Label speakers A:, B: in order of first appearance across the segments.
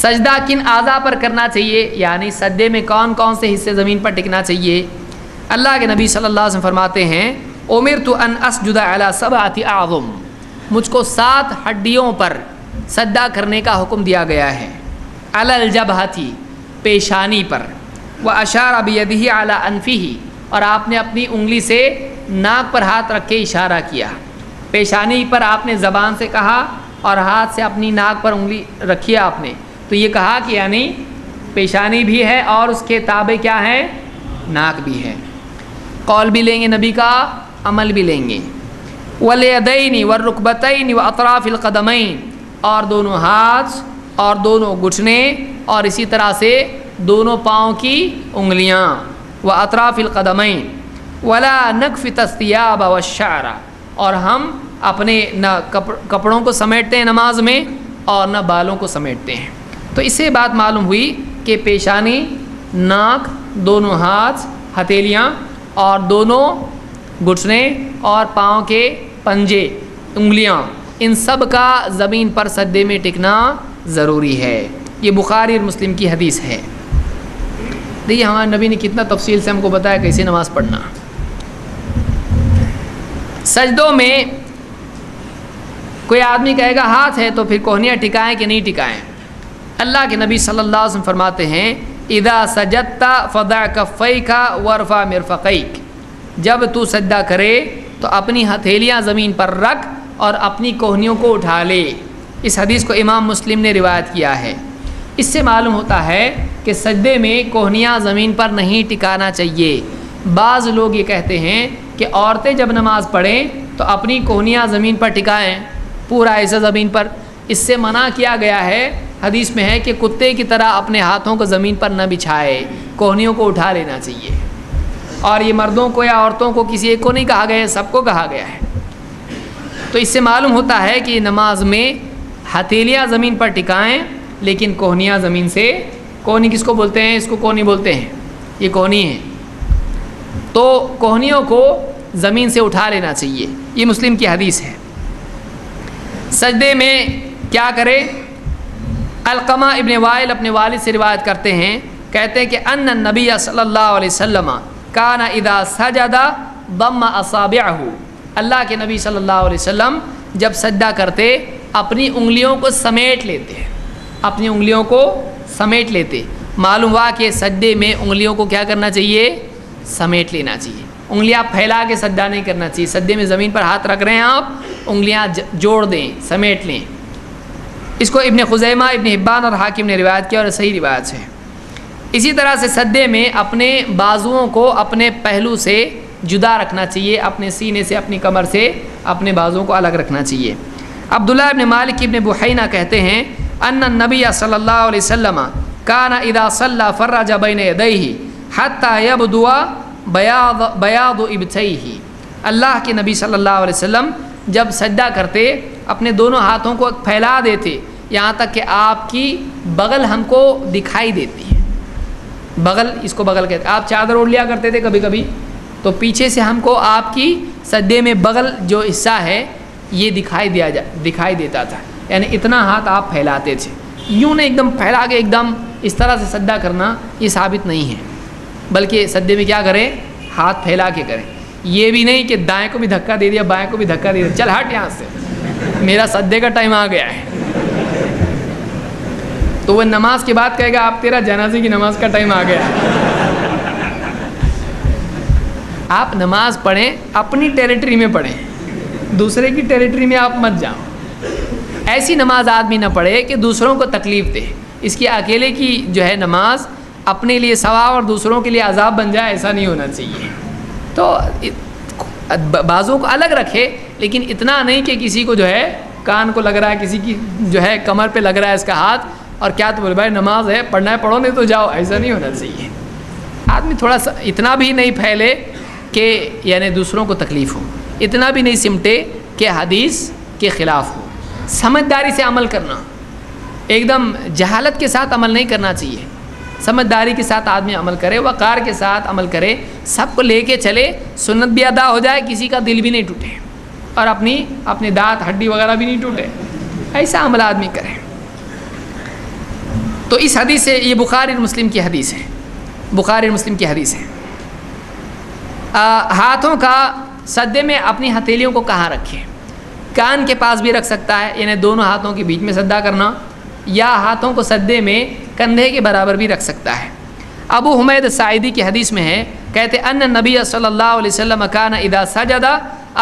A: سجدہ کن اعضاء پر کرنا چاہیے، یعنی سجدے میں کون کون سے حصے زمین پر ٹکنا چاہیے؟ اللہ کے نبی صلی اللہ علیہ وسلم فرماتے ہیں امرت ان اسجد علی 7 اعظم، مجھ کو 7 ہڈیوں پر سجدہ کرنے کا حکم دیا گیا ہے، علی الجبہۃ، پیشانی پر، واشار بیدہ علی انفہ، اور آپ نے اپنی انگلی سے ناک پر ہاتھ رکھ کے اشارہ کیا، پیشانی پر آپ نے زبان سے کہا اور ہاتھ سے اپنی ناک پر انگلی رکھی آپ نے، تو یہ کہا کہ یعنی پیشانی بھی ہے اور اس کے تابع کیا ہے، ناک بھی ہے۔ قول بھی لیں گے نبی کا، عمل بھی لیں گے۔ والیدین والرکبتین واطراف القدمین، اور دونوں ہاتھ اور دونوں گھٹنے اور اسی طرح سے دونوں پاؤں کی انگلیاں، واطراف القدمین، ولا نکفت الثیاب والشعر، اور ہم اپنے نہ کپڑوں کو سمیٹتے ہیں نماز میں اور نہ بالوں کو سمیٹتے ہیں۔ تو اس سے بات معلوم ہوئی کہ پیشانی، ناک، دونوں ہاتھ، ہتھیلیاں اور دونوں گھٹنے اور پاؤں کے پنجے، انگلیاں، ان سب کا زمین پر سجدے میں ٹکنا ضروری ہے۔ یہ بخاری اور مسلم کی حدیث ہے۔ دیکھیے ہمارے نبی نے کتنا تفصیل سے ہم کو بتایا کیسے نماز پڑھنا۔ سجدوں میں کوئی آدمی کہے گا ہاتھ ہے تو پھر کوہنیاں ٹکائیں کہ نہیں ٹکائیں؟ اللہ کے نبی صلی اللہ علیہ وسلم فرماتے ہیں اذا سجدت فضع کفیک وارفع مرفقیک، جب تو سجدہ کرے تو اپنی ہتھیلیاں زمین پر رکھ اور اپنی کوہنیوں کو اٹھا لے۔ اس حدیث کو امام مسلم نے روایت کیا ہے۔ اس سے معلوم ہوتا ہے کہ سجدے میں کوہنیاں زمین پر نہیں ٹکانا چاہیے۔ بعض لوگ یہ کہتے ہیں کہ عورتیں جب نماز پڑھیں تو اپنی کوہنیاں زمین پر ٹکائیں، پورا ایسا زمین پر۔ اس سے منع کیا گیا ہے، حدیث میں ہے کہ کتے کی طرح اپنے ہاتھوں کو زمین پر نہ بچھائے، کوہنیوں کو اٹھا لینا چاہیے۔ اور یہ مردوں کو یا عورتوں کو کسی ایک کو نہیں کہا گیا ہے، سب کو کہا گیا ہے۔ تو اس سے معلوم ہوتا ہے کہ نماز میں ہتھیلیاں زمین پر ٹکائیں لیکن کوہنیاں زمین سے، کوہنی کس کو بولتے ہیں؟ اس کو کوہنی بولتے ہیں، یہ کوہنی ہے، تو کوہنیوں کو زمین سے اٹھا لینا چاہیے۔ یہ مسلم کی حدیث ہے۔ سجدے میں کیا کرے؟ علقمہ ابن وائل اپنے والد سے روایت کرتے ہیں، کہتے ہیں کہ ان النبی صلی اللہ علیہ وسلم کان اذا سجد ضم اصابعہ، اللہ کے نبی صلی اللہ علیہ وسلم جب سجدہ کرتے اپنی انگلیوں کو سمیٹ لیتے، اپنی انگلیوں کو سمیٹ لیتے۔ معلوم ہوا کہ سجدے میں انگلیوں کو کیا کرنا چاہیے؟ سمیٹ لینا چاہیے۔ انگلیاں پھیلا کے سجدہ نہیں کرنا چاہیے۔ سجدے میں زمین پر ہاتھ رکھ رہے ہیں آپ، انگلیاں جوڑ دیں، سمیٹ لیں۔ اس کو ابن خزیمہ، ابن حبان اور حاکم نے روایت کیا اور صحیح روایت ہے۔ اسی طرح سے سجدے میں اپنے بازوؤں کو اپنے پہلو سے جدا رکھنا چاہیے، اپنے سینے سے، اپنی کمر سے اپنے بازوؤں کو الگ رکھنا چاہیے۔ عبداللہ ابن مالک ابن بحینہ کہتے ہیں ان النبی صلی اللہ علیہ وسلم کان اذا صلی فرج بین یدیہ حتی یبدو بیاض ابطیہ، اللہ کے نبی صلی اللہ علیہ وسلم جب سجدہ کرتے اپنے دونوں ہاتھوں کو پھیلا دیتے یہاں تک کہ آپ کی بغل ہم کو دکھائی دیتی ہے۔ بغل، اس کو بغل کہتے ہیں۔ آپ چادر اوڑھ لیا کرتے تھے کبھی کبھی، تو پیچھے سے ہم کو آپ کی سجدے میں بغل جو حصہ ہے یہ دکھائی دیتا تھا، یعنی اتنا ہاتھ آپ پھیلاتے تھے۔ یوں نہیں ایک دم پھیلا کے ایک دم اس طرح سے سجدہ کرنا یہ ثابت نہیں ہے، بلکہ سجدے میں کیا کریں؟ ہاتھ پھیلا کے کریں۔ یہ بھی نہیں کہ دائیں کو بھی دھکا دے دیا، بائیں کو بھی دھکا دے دیا، چل ہٹ یہاں سے، میرا سجدے کا ٹائم آ گیا ہے۔ تو وہ نماز کے بعد کہے گا آپ تیرا جنازے کی نماز کا ٹائم آ گیا ہے۔ آپ نماز پڑھیں، اپنی ٹیریٹری میں پڑھیں، دوسرے کی ٹیریٹری میں آپ مت جاؤ۔ ایسی نماز آدمی نہ پڑھے کہ دوسروں کو تکلیف دے۔ اس کی اکیلے کی جو ہے نماز اپنے لیے ثواب اور دوسروں کے لیے عذاب بن جائے، ایسا نہیں ہونا چاہیے۔ تو بازوں کو الگ رکھے، لیکن اتنا نہیں کہ کسی کو جو ہے کان کو لگ رہا ہے، کسی کی جو ہے کمر پہ لگ رہا ہے اس کا ہاتھ، اور کیا تو بولے بھائی نماز ہے، پڑھنا ہے پڑھو، نہیں تو جاؤ، ایسا نہیں ہونا چاہیے۔ آدمی تھوڑا سا اتنا بھی نہیں پھیلے کہ یعنی دوسروں کو تکلیف ہو، اتنا بھی نہیں سمٹے کہ حدیث کے خلاف ہو۔ سمجھداری سے عمل کرنا، ایک دم جہالت کے ساتھ عمل نہیں کرنا چاہیے۔ سمجھداری کے ساتھ آدمی عمل کرے، وقار کے ساتھ عمل کرے، سب کو لے کے چلے، سنت بھی ادا ہو جائے، کسی کا دل بھی نہیں ٹوٹے اور اپنی دانت ہڈی وغیرہ بھی نہیں ٹوٹے، ایسا عمل آدمی کرے۔ تو اس حدیث سے یہ بخاری اور مسلم کی حدیث ہے، بخاری اور مسلم کی حدیث ہے۔ ہاتھوں کا سجدے میں اپنی ہتھیلیوں کو کہاں رکھیں؟ کان کے پاس بھی رکھ سکتا ہے، یعنی دونوں ہاتھوں کے بیچ میں سجدہ کرنا، یا ہاتھوں کو سجدے میں کندھے کے برابر بھی رکھ سکتا ہے۔ ابو حمید الساعدی کی حدیث میں ہے، کہتے ان نبی صلی اللہ علیہ وسلم کان اذا سجد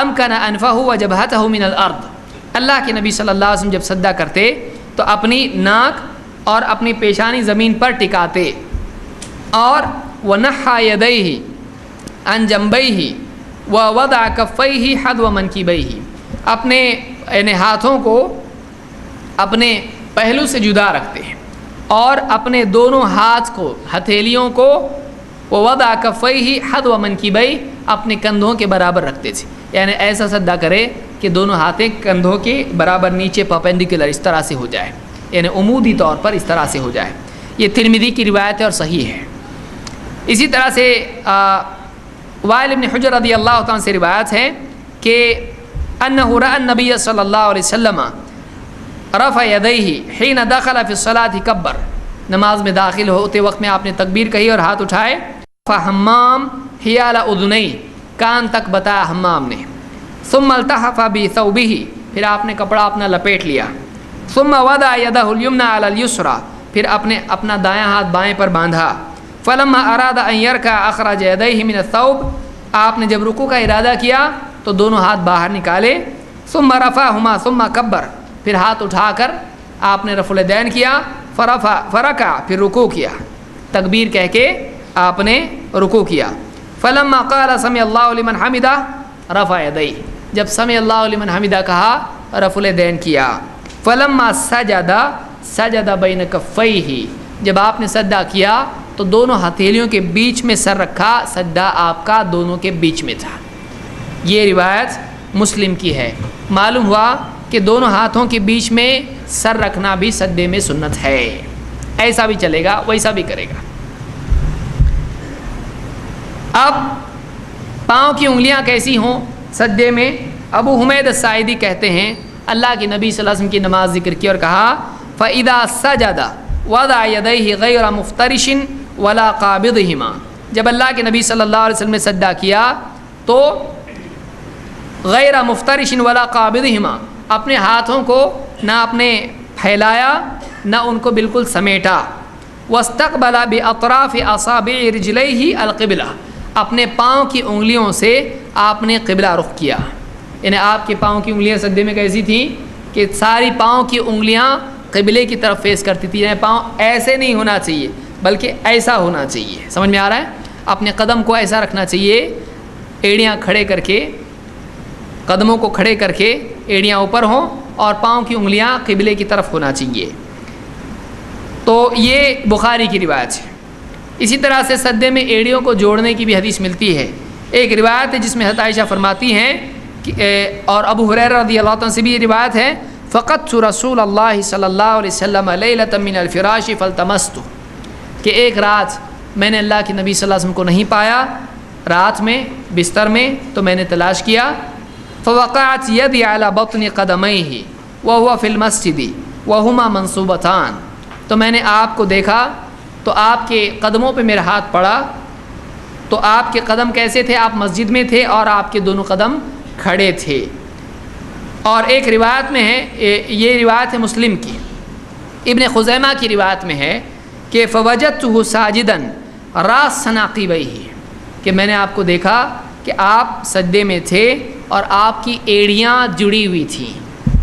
A: امکن انفہ وجبہتہ من الارض، اللہ کے نبی صلی اللہ علیہ وسلم جب سجدہ کرتے تو اپنی ناک اور اپنی پیشانی زمین پر ٹکاتے، اور ونحى یدیہ عن جنبیہ ووضع کفیہ حذو منکبیہ، اپنے یعنی ہاتھوں کو اپنے پہلو سے جدا رکھتے ہیں اور اپنے دونوں ہاتھ کو ہتھیلیوں کو ووضع کفیہ حذو منکبیہ اپنے کندھوں کے برابر رکھتے تھے، یعنی ایسا سجدہ کرے کہ دونوں ہاتھیں کندھوں کے برابر نیچے پرپینڈیکولر اس طرح سے ہو جائے، یعنی عمودی طور پر اس طرح سے ہو جائے۔ یہ ترمذی کی روایت ہے اور صحیح ہے۔ اسی طرح سے وائل بن حجر رضی اللہ تعالیٰ سے روایت ہے کہ انہ رأى النبی صلی اللہ علیہ وسلم رفع یدیہ حین دخل فی الصلاۃ کبر، نماز میں داخل ہوتے وقت میں آپ نے تکبیر کہی اور ہاتھ اٹھائے، فحمام حیال اذنیہ، کان تک بتایا حمام نے، ثم التحف بثوبہ، پھر آپ نے کپڑا اپنا لپیٹ لیا، ثم وضع یدہ الیمنی علی الیسری، پھر اپنا دایاں ہاتھ بائیں پر باندھا، فلما اراد ان یرکع اخرج یدیہ من الثوب، آپ نے جب رکوع کا ارادہ کیا تو دونوں ہاتھ باہر نکالے، ثم رفعہما ثم کبر، پھر ہاتھ اٹھا کر آپ نے رفع الیدین کیا، فرکع، پھر رکوع کیا، تکبیر کہہ کے آپ نے رکوع کیا، فلما قال سمع اللہ لمن حمدہ رفع یدیہ، جب سمع اللہ لمن حمدہ کہا رفع الیدین کیا، فلما سجد بین کفیہ، جب آپ نے سجدہ کیا تو دونوں ہتھیلیوں کے بیچ میں سر رکھا، سجدہ آپ کا دونوں کے بیچ میں تھا۔ یہ روایت مسلم کی ہے۔ معلوم ہوا کہ دونوں ہاتھوں کے بیچ میں سر رکھنا بھی سجدے میں سنت ہے، ایسا بھی چلے گا ویسا بھی کرے گا۔ اب پاؤں کی انگلیاں کیسی ہوں سجدے میں؟ ابو حمید الساعدی کہتے ہیں اللہ کے نبی صلی اللہ علیہ وسلم کی نماز ذکر کی اور کہا فَإِذَا سَجَدَ وَضَعَ يَدَيْهِ غَيْرَ مُفْتَرِشٍ وَلَا قَابِضِهِمَا، جب اللہ کے نبی صلی اللہ علیہ وسلم نے سجدہ کیا تو غیر مفترش ولا قابضہما، اپنے ہاتھوں کو نہ اپنے پھیلایا نہ ان کو بالکل سمیٹا، واستقبل باطراف اصابع رجلیہ القبلہ، اپنے پاؤں کی انگلیوں سے آپ نے قبلہ رخ کیا، یعنی آپ کے پاؤں کی انگلیاں سجدے میں کیسی تھیں کہ ساری پاؤں کی انگلیاں قبلے کی طرف فیس کرتی تھی، یعنی پاؤں ایسے نہیں ہونا چاہیے بلکہ ایسا ہونا چاہیے، سمجھ میں آ رہا ہے؟ اپنے قدم کو ایسا رکھنا چاہیے، ایڑیاں کھڑے کر کے، قدموں کو کھڑے کر کے ایڑیاں اوپر ہوں اور پاؤں کی انگلیاں قبلے کی طرف ہونا چاہیے۔ تو یہ بخاری کی روایت ہے۔ اسی طرح سے سجدے میں ایڑیوں کو جوڑنے کی بھی حدیث ملتی ہے۔ ایک روایت ہے جس میں حضرت عائشہ فرماتی ہیں اور ابو ہریرہ رضی اللہ عنہ سے بھی یہ روایت ہے، فقدت رسول اللہ صلی اللہ علیہ وسلم لیلۃ من الفراش فالتمست، کہ ایک رات میں نے اللہ کے نبی صلی اللہ علیہ وسلم کو نہیں پایا رات میں بستر میں، تو میں نے تلاش کیا، فوقعت یدی علی بطن قدمیہ وہو فی المسجد وہما منصوبتان، تو میں نے آپ کو دیکھا تو آپ کے قدموں پہ میرا ہاتھ پڑا، تو آپ کے قدم کیسے تھے؟ آپ مسجد میں تھے اور آپ کے دونوں قدم کھڑے تھے۔ اور ایک روایت میں ہے، یہ روایت ہے مسلم کی، ابن خزیمہ کی روایت میں ہے کہ فوجدتہ ساجدا راس ناقبیہ، کہ میں نے آپ کو دیکھا کہ آپ سجدے میں تھے اور آپ کی ایڑیاں جڑی ہوئی تھیں،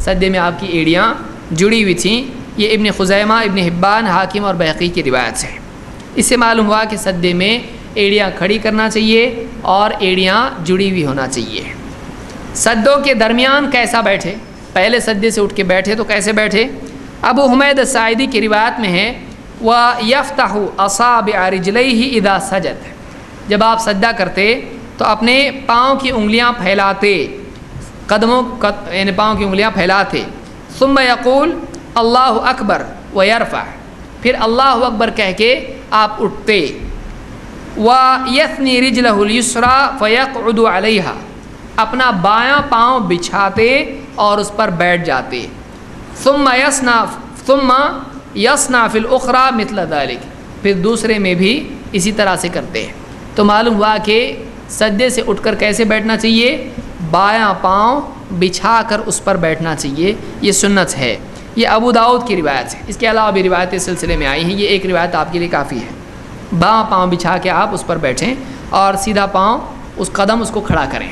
A: سجدے میں آپ کی ایڑیاں جڑی ہوئی تھیں۔ یہ ابن خزیمہ، ابن حبان، حاکم اور بہقی کی روایت ہے۔ اس سے معلوم ہوا کہ سجدے میں ایڑیاں کھڑی کرنا چاہیے اور ایڑیاں جڑی ہوئی ہونا چاہیے۔ سجدوں کے درمیان کیسا بیٹھے؟ پہلے سجدے سے اٹھ کے بیٹھے تو کیسے بیٹھے؟ ابو حمید الساعدی کی روایت میں ہے وَيَفْتَحُ أَصَابِعَ رِجْلَيْهِ إِذَا سَجَدَ، جب آپ سجدہ کرتے تو اپنے پاؤں کی انگلیاں پھیلاتے، قدموں یعنی پاؤں کی انگلیاں پھیلاتے، ثم یقول اللہ اکبر ویرفع، پھر اللہ اکبر کہہ کے آپ اٹھتے، وَيَثْنِي رِجْلَهُ الْيُسْرَى فَيَقْعُدُ عَلَيْهَا، اپنا بایاں پاؤں بچھاتے اور اس پر بیٹھ جاتے، ثم یصنع فی الاخری مثل ذلک، پھر دوسرے میں بھی اسی طرح سے کرتے ہیں۔ تو معلوم ہوا کہ سجدے سے اٹھ کر کیسے بیٹھنا چاہیے؟ بایاں پاؤں بچھا کر اس پر بیٹھنا چاہیے، یہ سنت ہے۔ یہ ابو داؤد کی روایت ہے، اس کے علاوہ بھی روایتیں سلسلے میں آئی ہیں، یہ ایک روایت آپ کے لیے کافی ہے۔ بایاں پاؤں بچھا کے آپ اس پر بیٹھیں اور سیدھا پاؤں اس قدم اس کو کھڑا کریں۔